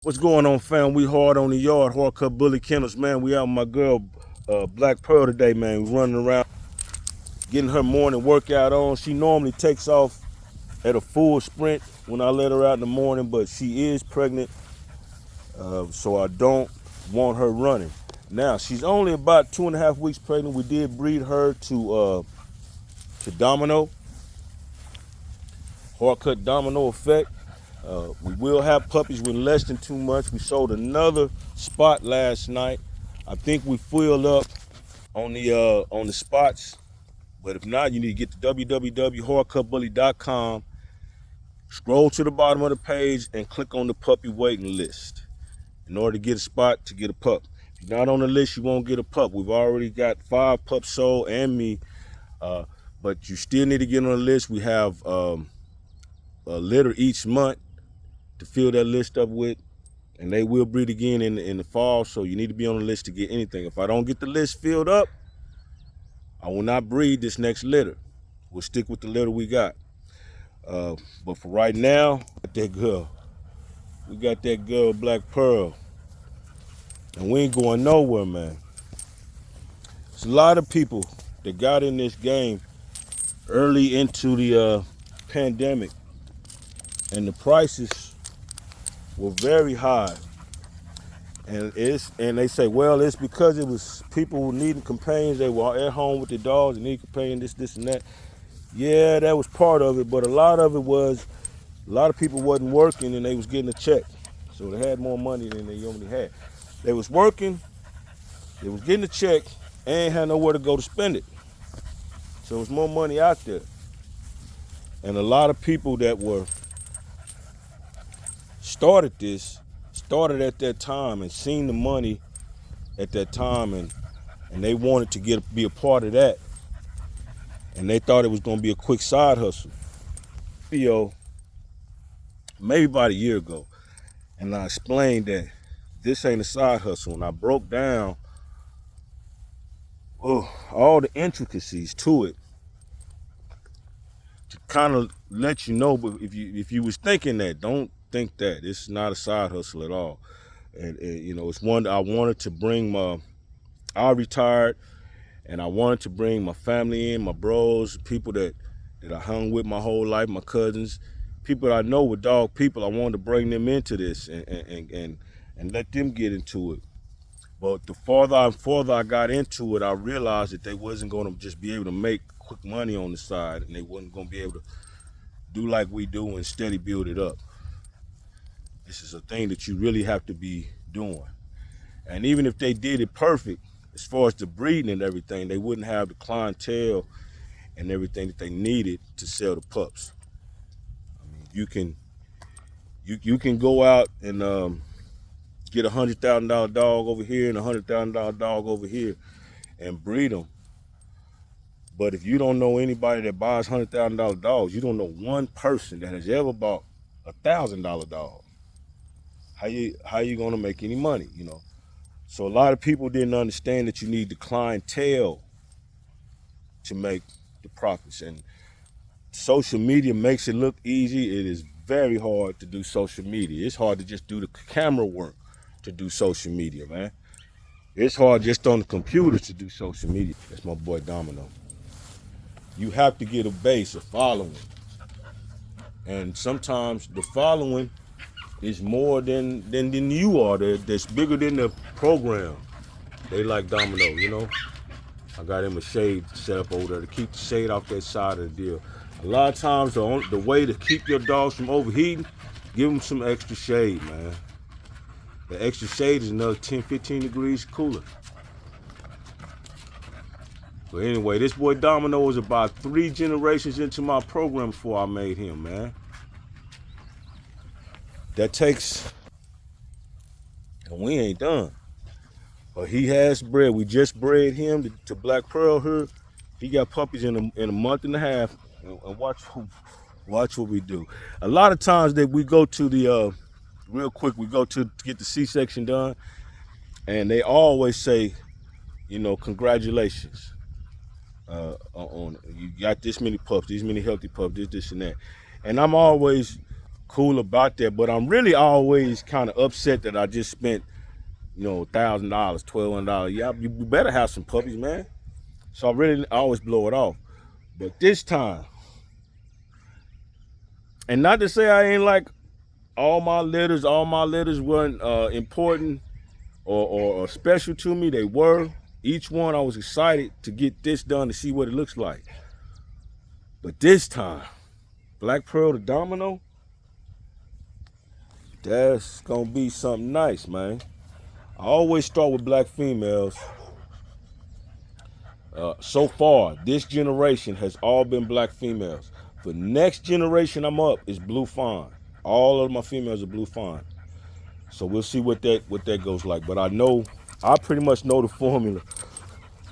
What's going on, fam? We hard on the yard, hard cut bully kennels, man. We out with my girl, Black Pearl today, man. We running around, getting her morning workout on. She normally takes off at a full sprint when I let her out in the morning, but she is pregnant, so I don't want her running. Now, she's only about 2.5 weeks pregnant. We did breed her to Domino, hard cut Domino effect. We will have puppies with less than 2 months. We sold another spot last night. I think we filled up on the spots, but if not, you need to get to www.hardcutbully.com. Scroll to the bottom of the page and click on the puppy waiting list in order to get a spot to get a pup. If you're not on the list, you won't get a pup. We've already got 5 pups sold and me, but you still need to get on the list. We have a litter each month to fill that list up with, and they will breed again in the fall, so you need to be on the list to get anything. If I don't get the list filled up, I will not breed this next litter. We'll stick with the litter we got. But for right now, we got that girl, Black Pearl, and we ain't going nowhere, man. There's a lot of people that got in this game early into the pandemic, and the prices were very high. And they say, well, it's because it was people who needed companions. They were at home with their dogs and needed companions, this, and that. Yeah, that was part of it, but a lot of it was a lot of people wasn't working and they was getting a check. So they had more money than they normally had. They was working, they was getting a check, and had nowhere to go to spend it. So there was more money out there. And a lot of people that were started at that time and seen the money at that time, and they wanted to be a part of that, and they thought it was going to be a quick side hustle. Video maybe about a year ago, and I explained that this ain't a side hustle, and I broke down all the intricacies to it to kind of let you know. But if you was thinking that, don't think that it's not a side hustle at all. And it's one that I wanted to bring I retired, and I wanted to bring my family in, my bros, people that I hung with my whole life, my cousins, people that I know were dog people. I wanted to bring them into this and let them get into it. But the farther I got into it, I realized that they wasn't going to just be able to make quick money on the side, and they wasn't going to be able to do like we do and steady build it up. This is a thing that you really have to be doing. And even if they did it perfect, as far as the breeding and everything, they wouldn't have the clientele and everything that they needed to sell the pups. I mean, you can go out and get $100,000 dog over here and $100,000 dog over here and breed them. But if you don't know anybody that buys $100,000 dogs, you don't know one person that has ever bought $1,000 dog. How you gonna make any money, So a lot of people didn't understand that you need the clientele to make the profits. And social media makes it look easy. It is very hard to do social media. It's hard to just do the camera work to do social media, man. It's hard just on the computer to do social media. That's my boy Domino. You have to get a base, a following. And sometimes the following is more than you are. That's bigger than the program. They like Domino, I got him a shade set up over there to keep the shade off that side of the deal. A lot of times the way to keep your dogs from overheating, give them some extra shade, man. The extra shade is another 10, 15 degrees cooler. But anyway, this boy Domino was about 3 generations into my program before I made him, man. That takes, and we ain't done. But he has bred. We just bred him to Black Pearl here. He got puppies in a month and a half. And watch what we do. A lot of times that we go to the real quick, we go to get the C-section done, and they always say, congratulations on you got this many pups, these many healthy pups, this and that. And I'm always cool about that. But I'm really always kind of upset that I just spent, $1,000, $1,200. Yeah, you better have some puppies, man. So I always blow it off. But this time, and not to say I ain't like all my litters weren't important or special to me. They were. Each one I was excited to get this done to see what it looks like. But this time, Black Pearl to Domino, that's gonna be something nice, man. I always start with black females. So far, this generation has all been black females. The next generation I'm up is blue fawn. All of my females are blue fawn. So we'll see what that goes like. But I pretty much know the formula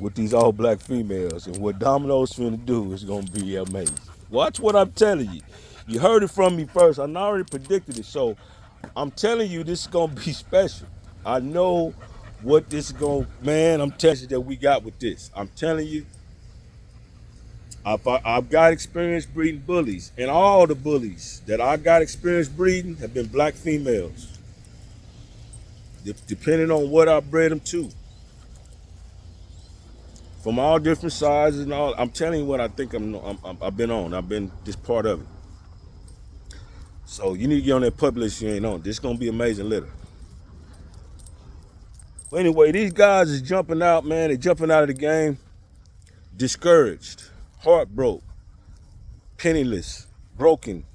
with these all black females, and what Domino's finna do is gonna be amazing. Watch what I'm telling you. You heard it from me first. I already predicted it, so I'm telling you this is gonna be special. I know what this is gonna, man. I'm telling you that we got with this. I'm telling you, I've got experience breeding bullies, and all the bullies that I got experience breeding have been black females. Depending on what I bred them to. From all different sizes and all. I'm telling you what I think I've been on. I've been this part of it. So you need to get on that puppy list you ain't on. This is gonna be amazing litter. But anyway, these guys is jumping out, man. They're jumping out of the game, discouraged, heartbroken, penniless, broken.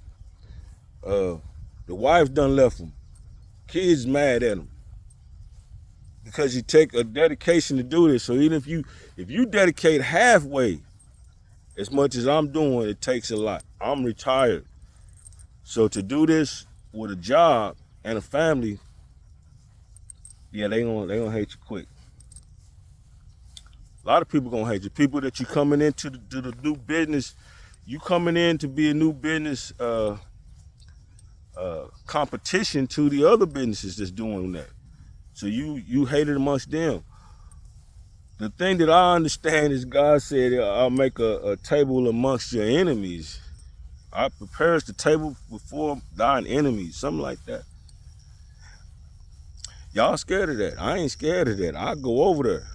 The wife done left them. Kids mad at them. Because you take a dedication to do this. So even if you dedicate halfway as much as I'm doing, it takes a lot. I'm retired. So to do this with a job and a family, yeah, they gonna hate you quick. A lot of people gonna hate you. People that you coming into the new business, you coming in to be a new business competition to the other businesses that's doing that. So you hate it amongst them. The thing that I understand is God said, I'll make a table amongst your enemies. I prepares the table before thine enemies, something like that. Y'all scared of that. I ain't scared of that. I go over there.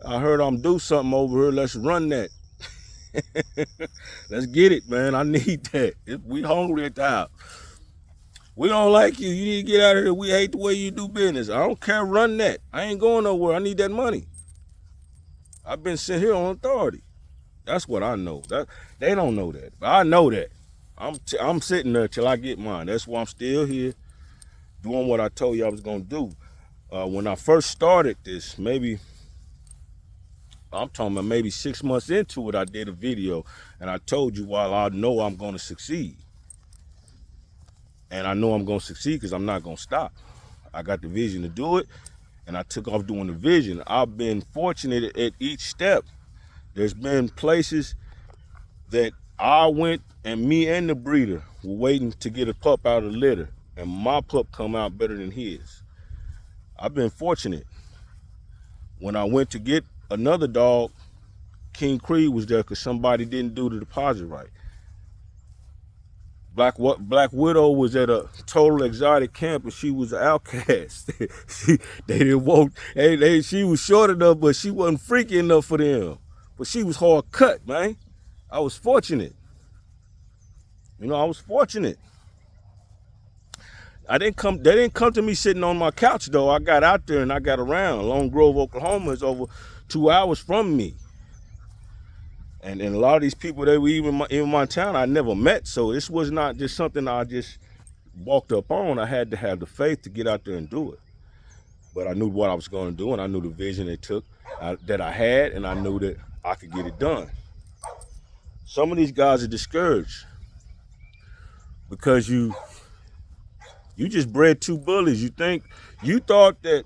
I heard I'm do something over here. Let's run that. Let's get it, man. I need that. We hungry at the house. We don't like you. You need to get out of here. We hate the way you do business. I don't care. Run that. I ain't going nowhere. I need that money. I've been sent here on authority. That's what I know. They don't know that, but I know that. I'm sitting there till I get mine. That's why I'm still here, doing what I told you I was gonna do. When I first started this, I'm talking about maybe 6 months into it, I did a video, and I told you while I know I'm gonna succeed. And I know I'm gonna succeed because I'm not gonna stop. I got the vision to do it, and I took off doing the vision. I've been fortunate at each step. There's been places that I went and me and the breeder were waiting to get a pup out of the litter, and my pup come out better than his. I've been fortunate. When I went to get another dog, King Creed was there because somebody didn't do the deposit right. Black Widow was at a total exotic camp and she was an outcast. They didn't want. She was short enough, but she wasn't freaky enough for them. But she was hard cut, man. I was fortunate. I was fortunate. They didn't come to me sitting on my couch though. I got out there and I got around. Long Grove, Oklahoma is over 2 hours from me. And a lot of these people, they were even in my town I never met. So this was not just something I just walked up on. I had to have the faith to get out there and do it. But I knew what I was going to do, and I knew the vision it took that I had, and I knew that I could get it done. Some of these guys are discouraged because you just bred two bullies. You thought that,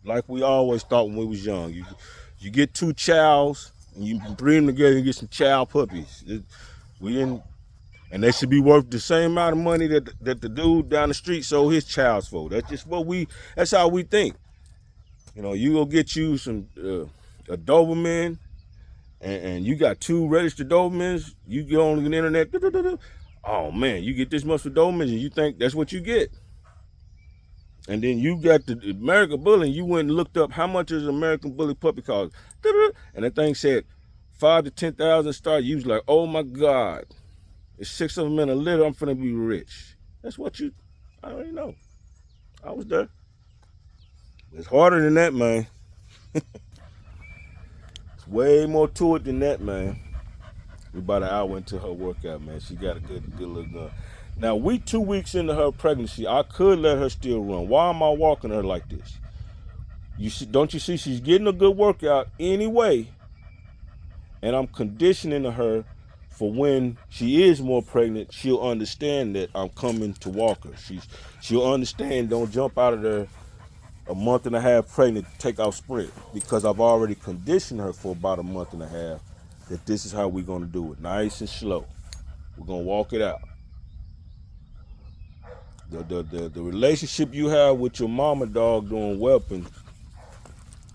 like we always thought when we was young, you get two chows and you breed them together and get some chow puppies. And they should be worth the same amount of money that the dude down the street sold his chows for. That's how we think. You go get you some a Doberman, and you got two registered Dobermans. You get on the internet, Oh man, you get this much for Dobermans and you think that's what you get. And then you got the American Bully and you went and looked up how much is American Bully puppy cost. And that thing said 5 to 10,000 start. You was like, oh my God, it's 6 of them in a litter, I'm finna be rich. That's what you, I already know. I was there. It's harder than that, man. It's way more to it than that, man. We about an hour into her workout, man. She got a good little gun. Now, we 2 weeks into her pregnancy. I could let her still run. Why am I walking her like this? You see, don't you see she's getting a good workout anyway, and I'm conditioning her for when she is more pregnant, she'll understand that I'm coming to walk her. She'll understand, don't jump out of there a month and a half pregnant, take off sprint, because I've already conditioned her for about a month and a half that this is how we're gonna do it, nice and slow. We're gonna walk it out. The relationship you have with your mama dog doing whelping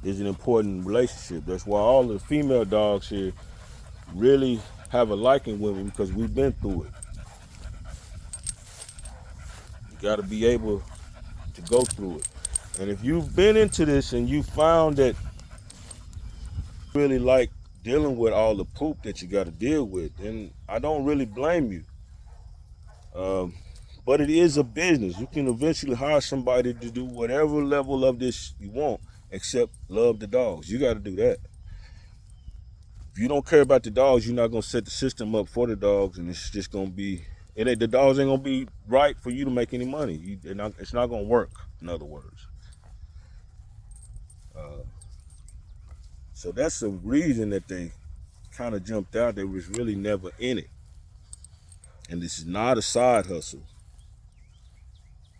is an important relationship. That's why all the female dogs here really have a liking with me, because we've been through it. You got to be able to go through it. And if you've been into this and you found that you really like dealing with all the poop that you got to deal with, then I don't really blame you. But it is a business. You can eventually hire somebody to do whatever level of this you want, except love the dogs. You got to do that. If you don't care about the dogs, you're not gonna set the system up for the dogs, and it's just gonna be, the dogs ain't gonna be right for you to make any money. It's not gonna work. In other words, so that's the reason that they kind of jumped out. They was really never in it, and this is not a side hustle.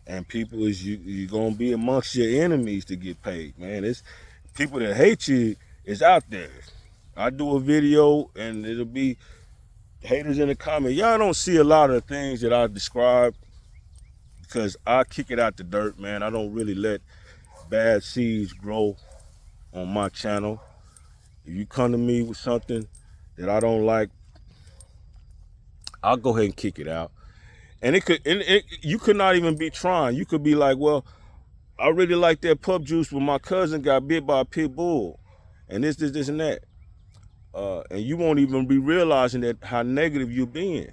And people you're gonna be amongst your enemies to get paid, man. It's people that hate you is out there. I do a video and it'll be haters in the comments. Y'all don't see a lot of the things that I describe because I kick it out the dirt, man. I don't really let bad seeds grow on my channel. If you come to me with something that I don't like, I'll go ahead and kick it out. And you could not even be trying. You could be like, well, I really like that pup juice, but my cousin got bit by a pit bull, and this, and that. And you won't even be realizing that how negative you're being.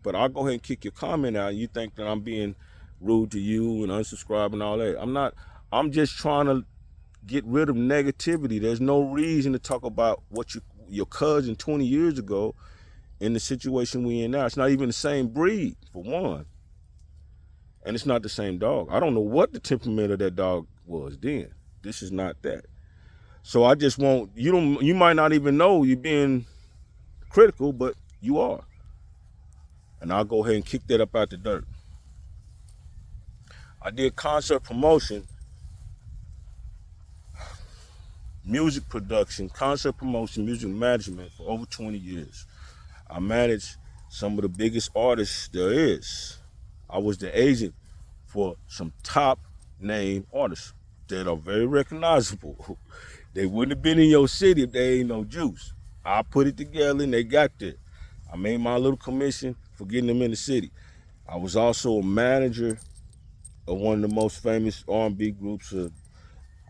But I'll go ahead and kick your comment out, and you think that I'm being rude to you and unsubscribe and all that. I'm not. I'm just trying to get rid of negativity. There's no reason to talk about what your cousin 20 years ago in the situation we in now. It's not even the same breed, for one. And it's not the same dog. I don't know what the temperament of that dog was then. This is not that. So I just want, you might not even know you're being critical, but you are. And I'll go ahead and kick that up out the dirt. I did concert promotion, music production, concert promotion, music management for over 20 years. I managed some of the biggest artists there is. I was the agent for some top name artists that are very recognizable. They wouldn't have been in your city if they ain't no juice. I put it together and they got there. I made my little commission for getting them in the city. I was also a manager of one of the most famous R&B groups.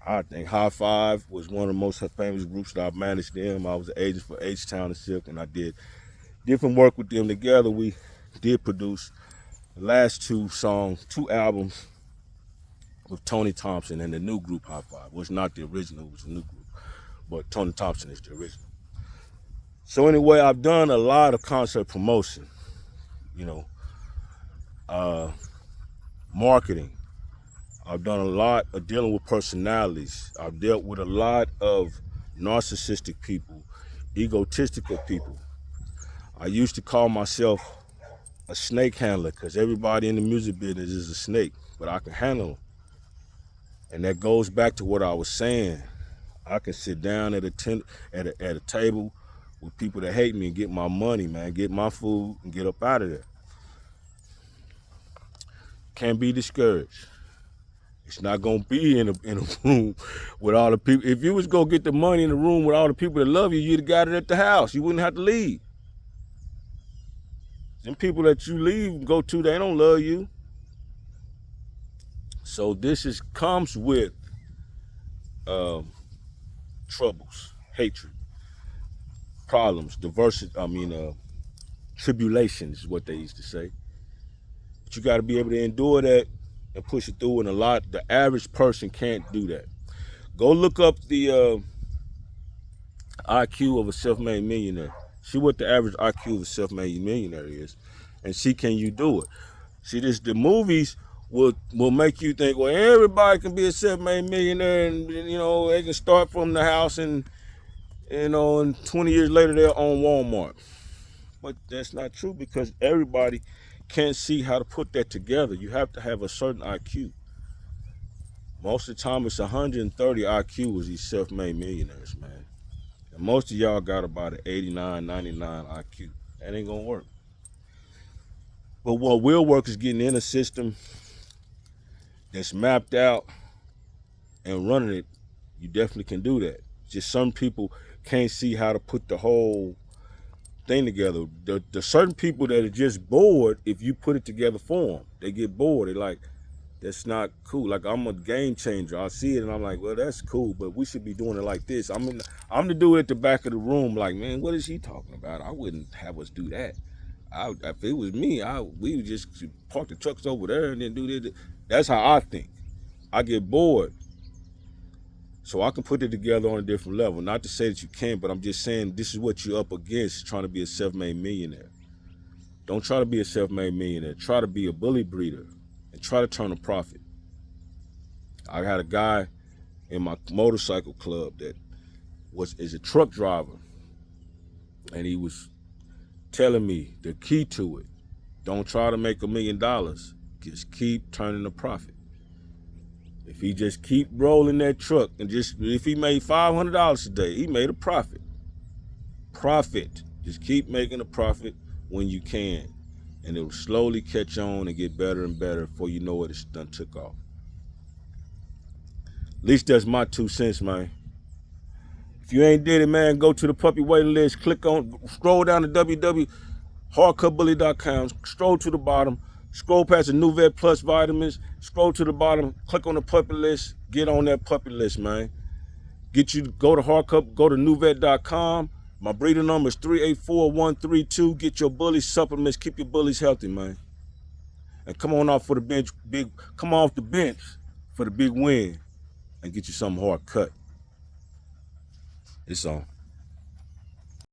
I think High Five was one of the most famous groups that I managed them. I was an agent for H-Town and Silk, and I did different work with them together. We did produce the last two albums with Tony Thompson and the new group High Five. Was not the original, it was a new group, but Tony Thompson is the original. So anyway, I've done a lot of concert promotion, marketing. I've done a lot of dealing with personalities. I've dealt with a lot of narcissistic people, egotistical people. I used to call myself a snake handler because everybody in the music business is a snake, but I can handle them. And that goes back to what I was saying. I can sit down at a table with people that hate me and get my money, man, get my food and get up out of there. Can't be discouraged. It's not gonna be in a room with all the people. If you was gonna get the money in the room with all the people that love you, you'd have got it at the house. You wouldn't have to leave. Them people that you leave and go to, they don't love you. So this comes with troubles, hatred, problems, diversity. Tribulations is what they used to say. But you got to be able to endure that and push it through. And the average person can't do that. Go look up the IQ of a self-made millionaire. See what the average IQ of a self-made millionaire is, and see can you do it. See, the movies will make you think, well, everybody can be a self-made millionaire, and they can start from the house, and and 20 years later they're on Walmart. But that's not true, because everybody can't see how to put that together. You have to have a certain IQ. Most of the time it's 130 IQ is these self-made millionaires, man. And most of y'all got about an 89, 99 IQ. That ain't gonna work. But what will work is getting in a system that's mapped out and running it. You definitely can do that. Just some people can't see how to put the whole thing together. The certain people that are just bored, if you put it together for them, they get bored. They're like, that's not cool. Like, I'm a game changer. I see it and I'm like, well, that's cool, but we should be doing it like this. I'm the dude at the back of the room, like, man, what is he talking about? I wouldn't have us do that. If it was me, we would just park the trucks over there and then do this. That's how I think. I get bored. So I can put it together on a different level. Not to say that you can't, but I'm just saying this is what you're up against trying to be a self-made millionaire. Don't try to be a self-made millionaire. Try to be a bully breeder and try to turn a profit. I had a guy in my motorcycle club that is a truck driver, and he was telling me the key to it: don't try to make $1 million. Just keep turning a profit. If he just keep rolling that truck, and if he made $500 a day, he made a profit. Profit. Just keep making a profit when you can, and it will slowly catch on and get better and better before you know it, it's done took off. At least that's my 2 cents, man. If you ain't did it, man, go to the puppy waiting list. Scroll down to www.hardcutbully.com. Scroll to the bottom. Scroll past the Nuvet Plus vitamins. Scroll to the bottom. Click on the puppy list. Get on that puppy list, man. Go to Hardcut. Go to Nuvet.com. My breeder number is 384132. Get your bully supplements. Keep your bullies healthy, man. And come on off for the bench. Come off the bench for the big win, and get you something hard cut. It's on.